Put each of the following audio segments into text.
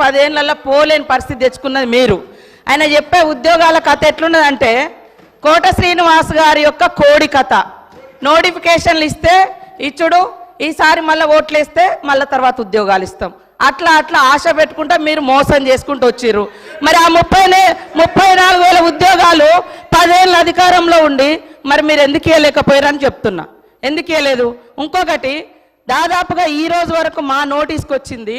10 ఏళ్లలో పోలేని పరిస్థితి తెచ్చుకున్నది మీరు. ఆయన చెప్పే ఉద్యోగాల కథ ఎట్లున్నదంటే కోట శ్రీనివాస్ గారి యొక్క కోడి కథ. నోటిఫికేషన్లు ఇస్తే ఇచ్చుడు, ఈసారి మళ్ళీ ఓట్లు వేస్తే మళ్ళీ తర్వాత ఉద్యోగాలు ఇస్తాం, అట్లా అట్లా ఆశ పెట్టుకుంటా మీరు మోసం చేసుకుంటూ వచ్చిర్రు. మరి ఆ 34,000 ఉద్యోగాలు 10 ఏళ్ళ అధికారంలో ఉండి మరి మీరు ఎందుకు ఇవ్వలేకపోయారని చెప్తున్నా. ఎందుకు ఇవ్వలేదు? ఇంకొకటి, దాదాపుగా ఈ రోజు వరకు మా నోటీస్కి వచ్చింది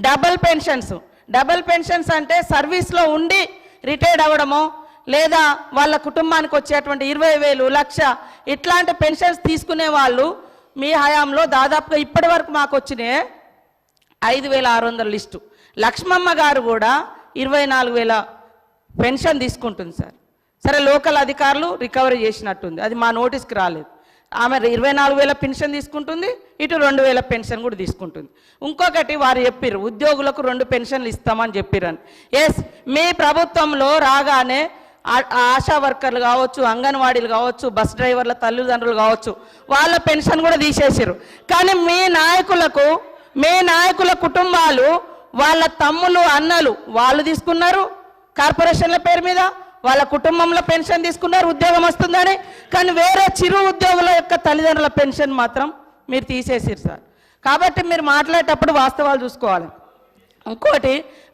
డబుల్ పెన్షన్స్. డబుల్ పెన్షన్స్ అంటే సర్వీస్లో ఉండి రిటైర్డ్ అవ్వడమో లేదా వాళ్ళ కుటుంబానికి వచ్చేటువంటి 20,000, 1,00,000 ఇట్లాంటి పెన్షన్స్ తీసుకునే వాళ్ళు మీ హయాంలో దాదాపుగా ఇప్పటి వరకు మాకు వచ్చినాయి 5,600 లిస్టు. లక్ష్మమ్మ గారు కూడా 24,000 పెన్షన్ తీసుకుంటుంది సార్. సరే, లోకల్ అధికారులు రికవరీ చేసినట్టుంది, అది మా నోటీస్కి రాలేదు. ఆమె 24,000 పెన్షన్ తీసుకుంటుంది, ఇటు 2,000 పెన్షన్ కూడా తీసుకుంటుంది. ఇంకొకటి, వారు చెప్పారు ఉద్యోగులకు 2 పెన్షన్లు ఇస్తామని చెప్పారని. ఎస్, మీ ప్రభుత్వంలో రాగానే ఆశా వర్కర్లు కావచ్చు, అంగన్వాడీలు కావచ్చు, బస్ డ్రైవర్ల తల్లిదండ్రులు కావచ్చు, వాళ్ళ పెన్షన్ కూడా తీసేసారు. కానీ మీ నాయకుల కుటుంబాలు, వాళ్ళ తమ్ములు అన్నలు వాళ్ళు తీసుకున్నారు కార్పొరేషన్ల పేరు మీద, వాళ్ళ కుటుంబంలో పెన్షన్ తీసుకున్నారు ఉద్యోగం వస్తుందని. కానీ వేరే చిరు ఉద్యోగుల యొక్క తల్లిదండ్రుల పెన్షన్ మాత్రం మీరు తీసేసారు సార్. కాబట్టి మీరు మాట్లాడేటప్పుడు వాస్తవాలు చూసుకోవాలి.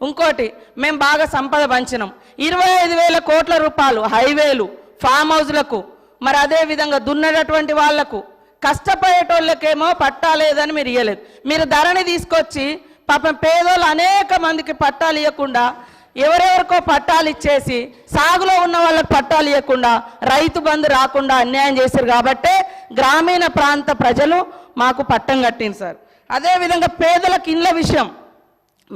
ఇంకోటి మేము బాగా సంపద పంచినాం. 25,000 కోట్ల రూపాయలు హైవేలు, ఫామ్ హౌస్లకు, మరి అదేవిధంగా దున్నటువంటి వాళ్లకు, కష్టపడేటోళ్ళకేమో పట్టాలేదని మీరు ఇవ్వలేదు. మీరు ధరని తీసుకొచ్చి పాపం పేదోళ్ళు అనేక మందికి పట్టాలు ఇవ్వకుండా, ఎవరెవరికో పట్టాలు ఇచ్చేసి సాగులో ఉన్న వాళ్ళకి పట్టాలు ఇవ్వకుండా, రైతు బంధు రాకుండా అన్యాయం చేశారు. కాబట్టే గ్రామీణ ప్రాంత ప్రజలు మాకు పట్టం కట్టింది సార్. అదేవిధంగా పేదలకు ఇండ్ల విషయం,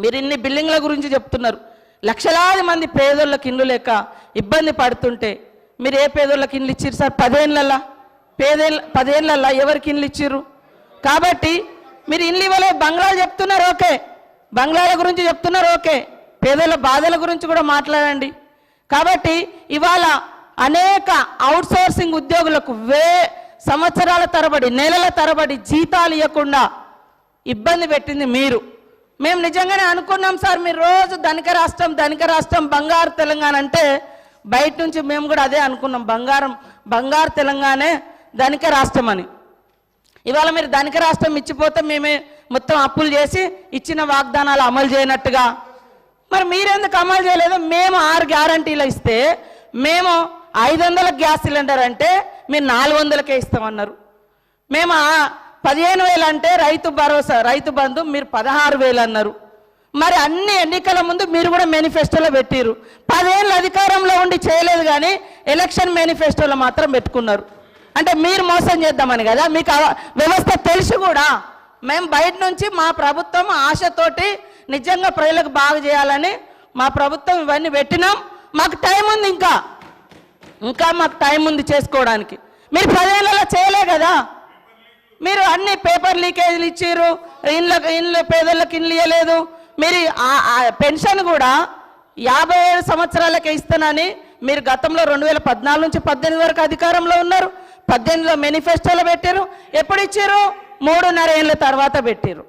మీరు ఇన్ని బిల్డింగ్ల గురించి చెప్తున్నారు. లక్షలాది మంది పేదోళ్ళకి ఇండ్లు లేక ఇబ్బంది పడుతుంటే మీరు ఏ పేదోళ్ళకి ఇండ్లు ఇచ్చిర్రు సార్? 10 ఏళ్ళల్లో ఎవరికి ఇండ్లు ఇచ్చిర్రు? కాబట్టి మీరు ఇండ్లు ఇవ్వలే, బంగ్లాలు చెప్తున్నారు ఓకే, బంగ్లాల గురించి చెప్తున్నారు ఓకే, పేదల బాధల గురించి కూడా మాట్లాడండి. కాబట్టి ఇవాళ అనేక అవుట్సోర్సింగ్ ఉద్యోగులకు సంవత్సరాల తరబడి, నెలల తరబడి జీతాలు ఇవ్వకుండా ఇబ్బంది పెట్టింది మీరు. మేము నిజంగానే అనుకున్నాం సార్, మీరు రోజు ధనిక రాష్ట్రం బంగారు తెలంగాణ అంటే బయట నుంచి మేము కూడా అదే అనుకున్నాం, బంగారు తెలంగాణే ధనిక రాష్ట్రం అని. ఇవాళ మీరు ధనిక రాష్ట్రం ఇచ్చిపోతే మేమే మొత్తం అప్పులు చేసి ఇచ్చిన వాగ్దానాలు అమలు చేయనట్టుగా, మరి మీరెందుకు అమలు చేయలేదు? మేము 6 గ్యారంటీలు ఇస్తే మేము 500 గ్యాస్ సిలిండర్ అంటే మీరు 400కే ఇస్తామన్నారు. మేము 15,000 అంటే రైతు భరోసా, రైతు బంధు మీరు 16,000 అన్నారు. మరి అన్ని ఎన్నికల ముందు మీరు కూడా మేనిఫెస్టోలో పెట్టిరు. 10 ఏళ్ళ అధికారంలో ఉండి చేయలేదు, కానీ ఎలక్షన్ మేనిఫెస్టోలో మాత్రం పెట్టుకున్నారు. అంటే మీరు మోసం చేద్దామని కదా, మీకు వ్యవస్థ తెలిసి కూడా మేము బయట నుంచి మా ప్రభుత్వం ఆశతోటి నిజంగా ప్రజలకు బాగా చేయాలని మా ప్రభుత్వం ఇవన్నీ పెట్టినాం. మాకు టైం ఉంది, ఇంకా మాకు టైం ఉంది చేసుకోవడానికి. మీరు 10 ఏళ్ళలో చేయలే కదా, మీరు అన్ని పేపర్ లీకేజీలు ఇచ్చారు, ఇండ్ల పేదలకు ఇండ్లు ఇవ్వలేదు. మీరు పెన్షన్ కూడా 57 సంవత్సరాలకే ఇస్తానని మీరు గతంలో 2014 నుంచి 18 వరకు అధికారంలో ఉన్నారు. 18లో మేనిఫెస్టోలో పెట్టారు. ఎప్పుడు ఇచ్చారు? 3.5 ఏళ్ళ తర్వాత పెట్టారు.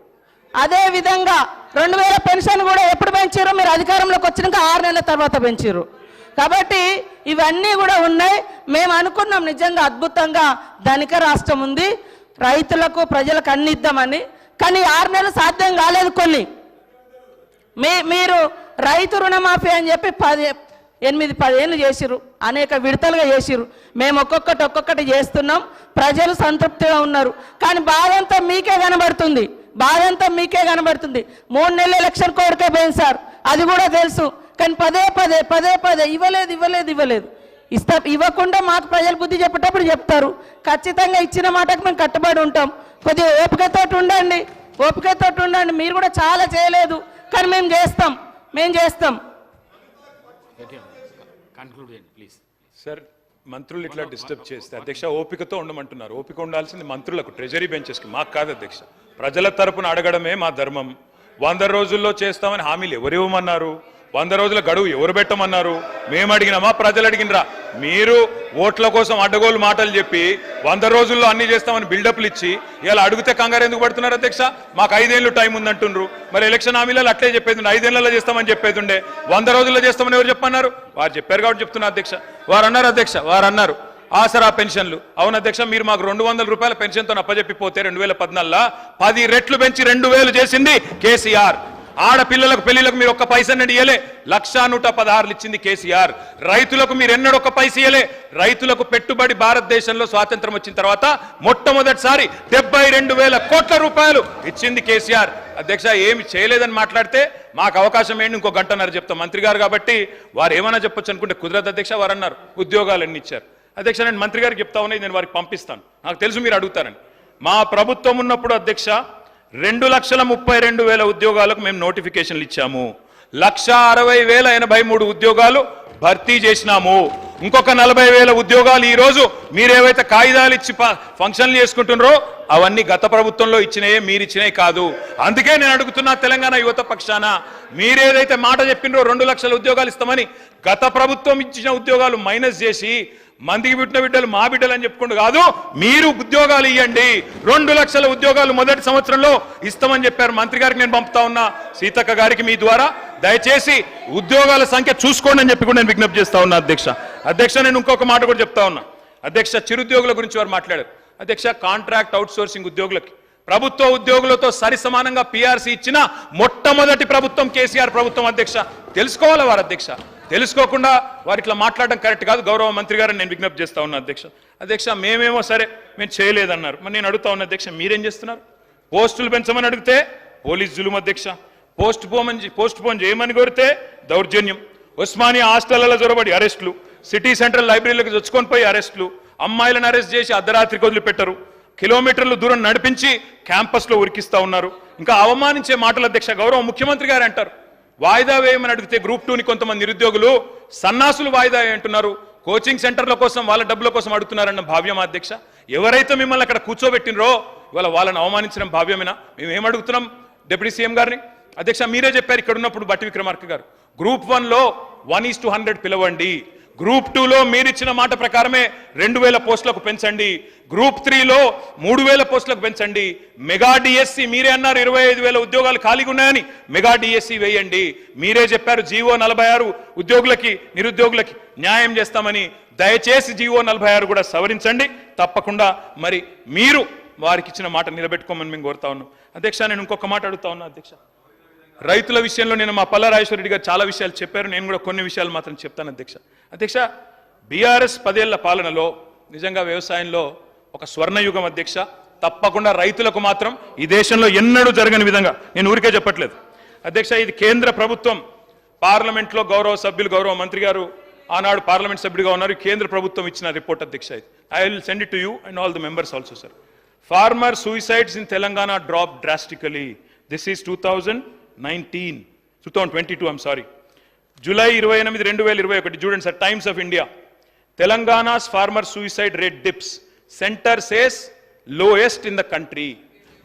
అదేవిధంగా 2000 పెన్షన్ కూడా ఎప్పుడు పెంచారు? మీరు అధికారంలోకి వచ్చినాక 6 నెలల తర్వాత పెంచారు. కాబట్టి ఇవన్నీ కూడా ఉన్నాయి. మేము అనుకున్నాం నిజంగా అద్భుతంగా ధనిక రాష్ట్రం ఉంది, రైతులకు ప్రజలకు అన్ని ఇద్దామని. కానీ 6 నెలలు సాధ్యం కాలేదు. కొన్ని మీరు రైతు రుణమాఫీ అని చెప్పి 8-10 ఏళ్ళు చేసిరు, అనేక విడతలుగా చేసిరు. మేము ఒక్కొక్కటి చేస్తున్నాం, ప్రజలు సంతృప్తిగా ఉన్నారు. కానీ బాధంతా మీకే కనబడుతుంది, 3 నెలల ఎలక్షన్ కోడ్కే పోయింది సార్, అది కూడా తెలుసు. కానీ పదే ఇవ్వలేదు. ఇవ్వకుండా మాకు ప్రజలు బుద్ధి చెప్పేటప్పుడు చెప్తారు. ఖచ్చితంగా ఇచ్చిన మాటకు మేము కట్టుబడి ఉంటాం. కొద్దిగా ఓపికతోటి ఉండండి. మీరు కూడా చాలా చేయలేదు, కానీ మేము చేస్తాం. సార్, మంత్రులు ఇట్లా డిస్టర్బ్ చేస్తే అధ్యక్ష ఓపికతో ఉండమంటున్నారు. ఓపిక ఉండాల్సింది మంత్రులకు, ట్రెజరీ బెంచెస్కి, మాకు కాదు అధ్యక్ష. ప్రజల తరపున అడగడమే మా ధర్మం. 100 రోజుల్లో చేస్తామని హామీలు ఎవరు ఇవ్వమన్నారు? 100 రోజుల గడువు ఎవరు పెట్టమన్నారు? మేము అడిగినామా? ప్రజలు అడిగినరా? మీరు ఓట్ల కోసం అడ్డగోలు మాటలు చెప్పి 100 రోజుల్లో అన్ని చేస్తామని బిల్డప్లు ఇచ్చి ఇలా అడిగితే కంగారు ఎందుకు పడుతున్నారు అధ్యక్ష? మాకు 5 ఏళ్ళు టైం ఉందంటుండ్రు. మరి ఎలక్షన్ హామీలలో అట్లే చెప్పేది 5 ఏళ్లలో చేస్తామని చెప్పేది ఉండే, 100 రోజుల్లో చేస్తామని ఎవరు చెప్పన్నారు? వారు చెప్పారు కాబట్టి చెప్తున్నా అధ్యక్ష. వారు అన్నారు ఆసరా పెన్షన్లు. అవును అధ్యక్ష, మీరు మాకు 200 రూపాయల పెన్షన్తో అప్పజెప్పిపోతే 2014 10 రెట్లు పెంచి 2000 చేసింది కేసీఆర్. ఆడపిల్లలకు పెళ్లిలకు మీరు ఒక్క పైసన్నది ఇయ్యలే, 1,116 ఇచ్చింది కేసీఆర్. రైతులకు మీరు ఎన్నడూ ఒక్క పైస ఇయ్యలే. రైతులకు పెట్టుబడి భారతదేశంలో స్వాతంత్రం వచ్చిన తర్వాత మొట్టమొదటిసారి 72,000 కోట్ల రూపాయలు ఇచ్చింది కేసీఆర్. అధ్యక్ష, ఏమి చేయలేదని మాట్లాడితే మాకు అవకాశం ఏంటి, ఇంకో గంటన్నర చెప్తాం. మంత్రి గారు కాబట్టి వారు ఏమైనా చెప్పొచ్చు అనుకుంటే కుదరదు అధ్యక్ష. వారు అన్నారు ఉద్యోగాలు ఎన్ని ఇచ్చారు. అధ్యక్ష, నేను మంత్రి గారికి చెప్తా ఉన్నాయి, నేను వారికి పంపిస్తాను. నాకు తెలుసు మీరు అడుగుతారని. మా ప్రభుత్వం ఉన్నప్పుడు అధ్యక్ష 2,32,000 ఉద్యోగాలకు మేము నోటిఫికేషన్లు ఇచ్చాము. 1,60,083 ఉద్యోగాలు భర్తీ చేసినాము. ఇంకొక 40,000 ఉద్యోగాలు ఈ రోజు మీరేవైతే కాగితాలు ఇచ్చి ఫంక్షన్లు చేసుకుంటున్నారో అవన్నీ గత ప్రభుత్వంలో ఇచ్చినాయే, మీరు ఇచ్చినాయి కాదు. అందుకే నేను అడుగుతున్నా తెలంగాణ యువత పక్షాన, మీరేదైతే మాట చెప్పినరో 2 లక్షల ఉద్యోగాలు ఇస్తామని, గత ప్రభుత్వం ఇచ్చిన ఉద్యోగాలు మైనస్ చేసి మందికి పుట్టిన బిడ్డలు మా బిడ్డలు అని చెప్పుకుంటూ కాదు, మీరు ఉద్యోగాలు ఇవ్వండి. 2 లక్షల ఉద్యోగాలు మొదటి సంవత్సరంలో ఇస్తామని చెప్పారు. మంత్రి గారికి నేను పంపుతా ఉన్నా, సీతక్క గారికి మీ ద్వారా దయచేసి ఉద్యోగాల సంఖ్య చూసుకోండి అని చెప్పి కూడా నేను విజ్ఞప్తి చేస్తా ఉన్నా అధ్యక్ష. నేను ఇంకొక మాట కూడా చెప్తా ఉన్నా అధ్యక్ష. చిరుద్యోగుల గురించి వారు మాట్లాడారు అధ్యక్ష. కాంట్రాక్ట్ అవుట్ సోర్సింగ్ ఉద్యోగులకి ప్రభుత్వ ఉద్యోగులతో సరి సమానంగా పిఆర్సీ ఇచ్చిన మొట్టమొదటి ప్రభుత్వం కేసీఆర్ ప్రభుత్వం అధ్యక్ష. తెలుసుకోవాలి వారు అధ్యక్ష. తెలుసుకోకుండా వారు ఇట్లా మాట్లాడడం కరెక్ట్ కాదు. గౌరవ మంత్రి గారిని నేను విజ్ఞప్తి చేస్తా ఉన్నా అధ్యక్ష. మేమేమో సరే మేము చేయలేదన్నారు. మరి నేను అడుగుతా ఉన్నా అధ్యక్ష, మీరేం చేస్తున్నారు? పోస్టులు పెంచమని అడిగితే పోలీస్ జులుం అధ్యక్ష. పోస్ట్ పోన్ చేయమని కోరితే దౌర్జన్యం. ఉస్మానియా హాస్టళ్లలో జొరబడి అరెస్టులు, సిటీ సెంట్రల్ లైబ్రరీలకు చొచ్చుకొని పోయి అరెస్టులు, అమ్మాయిలను అరెస్ట్ చేసి అర్ధరాత్రికి వదిలిపెట్టరు, కిలోమీటర్లు దూరం నడిపించి క్యాంపస్లో ఉరికిస్తా ఉన్నారు. ఇంకా అవమానించే మాటలు అధ్యక్ష. గౌరవ ముఖ్యమంత్రి గారు అంటారు వాయిదా వేయమని అడిగితే గ్రూప్ 2ని కొంతమంది నిరుద్యోగులు సన్నాసులు వాయిదా అంటున్నారు, కోచింగ్ సెంటర్ల కోసం వాళ్ళ డబ్బుల కోసం అడుగుతున్నారన్న భావ్యం అధ్యక్ష. ఎవరైతే మిమ్మల్ని అక్కడ కూర్చోబెట్టినరో ఇవాళ వాళ్ళని అవమానించడం భావ్యమేనా? మేము ఏమడుగుతున్నాం డిప్యూటీ సీఎం గారిని? అధ్యక్ష, మీరే చెప్పారు ఇక్కడ ఉన్నప్పుడు బట్టి విక్రమార్క గారు, గ్రూప్ 1లో 1:100 పిలవండి, గ్రూప్ 2లో మీరిచ్చిన మాట ప్రకారమే 2,000 పోస్టులకు పెంచండి, గ్రూప్ 3లో 3,000 పోస్టులకు పెంచండి, మెగా డిఎస్సి మీరే అన్నారు 25,000 ఉద్యోగాలు ఖాళీగా ఉన్నాయని మెగా డిఎస్సి వేయండి. మీరే చెప్పారు జీవో 46 ఉద్యోగులకి నిరుద్యోగులకి న్యాయం చేస్తామని. దయచేసి జీవో 46 కూడా సవరించండి తప్పకుండా. మరి మీరు వారికి ఇచ్చిన మాట నిలబెట్టుకోమని మేము కోరుతా ఉన్నాం అధ్యక్ష. నేను ఇంకొక మాట అడుగుతా ఉన్నా అధ్యక్ష. రైతుల విషయంలో నేను మా పల్లా రాజేశ్వరరెడ్డి గారు చాలా విషయాలు చెప్పారు, నేను కూడా కొన్ని విషయాలు మాత్రం చెప్తాను అధ్యక్ష. బీఆర్ఎస్ 10 ఏళ్ల పాలనలో నిజంగా వ్యవసాయంలో ఒక స్వర్ణయుగం అధ్యక్ష. తప్పకుండా రైతులకు మాత్రం ఈ దేశంలో ఎన్నడూ జరగని విధంగా, నేను ఊరికే చెప్పట్లేదు అధ్యక్ష, ఇది కేంద్ర ప్రభుత్వం పార్లమెంట్లో గౌరవ సభ్యులు గౌరవ మంత్రి గారు ఆనాడు పార్లమెంట్ సభ్యుడిగా ఉన్నారు, కేంద్ర ప్రభుత్వం ఇచ్చిన రిపోర్ట్ అధ్యక్ష. ఇది I will send it to you and all the members also sir. Farmer suicides in Telangana drop drastically. This is 2022 I'm sorry. July 28, 2021 చూడండి sir, Times of India. Telangana's farmer suicide rate dips, centre says lowest in the country.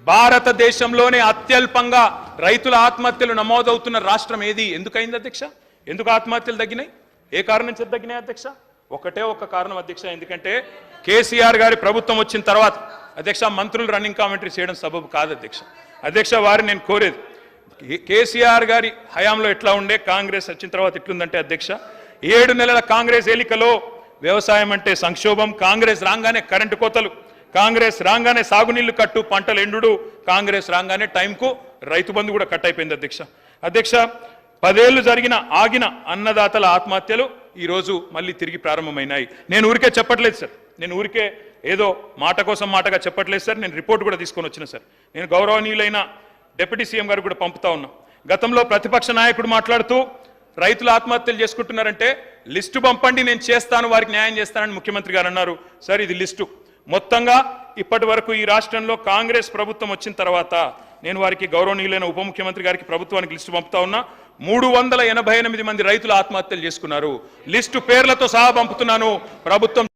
భారతదేశంలోనే అత్యల్పంగా రైతుల ఆత్మహత్యలు నమోదవుతున్న రాష్ట్రం ఏది? ఎందుకైంది అధ్యక్ష? ఎందుకు ఆత్మహత్యలు తగ్గినాయి? ఏ కారణం చేత తగ్గినాయి అధ్యక్ష? ఒకటే ఒక కారణం అధ్యక్ష, ఎందుకంటే కేసీఆర్ గారి ప్రభుత్వం వచ్చిన తర్వాత అధ్యక్ష మంత్రులు రన్నింగ్ కామెంటరీ చేయడం సబబు కాదు అధ్యక్ష. వారిని నేను కోరేది, కేసీఆర్ గారి హయాంలో ఎట్లా ఉండే, కాంగ్రెస్ వచ్చిన తర్వాత ఎట్లుందంటే అధ్యక్ష 7 నెలల కాంగ్రెస్ ఏలికలో వ్యవసాయం అంటే సంక్షోభం, కాంగ్రెస్ రాగానే కరెంటు కోతలు, కాంగ్రెస్ రాగానే సాగునీళ్లు కట్టు, పంటలు ఎండుడు, కాంగ్రెస్ రాగానే టైంకు రైతు బంధు కూడా కట్ అయిపోయింది అధ్యక్ష. 10 ఏళ్లు ఆగిన అన్నదాతల ఆత్మహత్యలు ఈరోజు మళ్ళీ తిరిగి ప్రారంభమైనాయి. నేను ఊరికే చెప్పట్లేదు సార్, నేను ఊరికే ఏదో మాట కోసం మాటగా చెప్పట్లేదు సార్. నేను రిపోర్ట్ కూడా తీసుకొని వచ్చిన సార్. నేను గౌరవనీయులైన డిప్యూటీ సీఎం గారు కూడా పంపుతా ఉన్నా. గతంలో ప్రతిపక్ష నాయకుడు మాట్లాడుతూ రైతులు ఆత్మహత్యలు చేసుకుంటున్నారంటే లిస్టు పంపండి, నేను చేస్తాను, వారికి న్యాయం చేస్తానని ముఖ్యమంత్రి గారు అన్నారు. సార్, ఇది లిస్టు మొత్తంగా ఇప్పటి వరకు ఈ రాష్ట్రంలో కాంగ్రెస్ ప్రభుత్వం వచ్చిన తర్వాత నేను వారికి గౌరవనీయులైన ఉప ముఖ్యమంత్రి గారికి ప్రభుత్వానికి లిస్టు పంపుతా ఉన్నా. 388 మంది రైతులు ఆత్మహత్యలు చేసుకున్నారు. లిస్టు పేర్లతో సహా పంపుతున్నాను. ప్రభుత్వం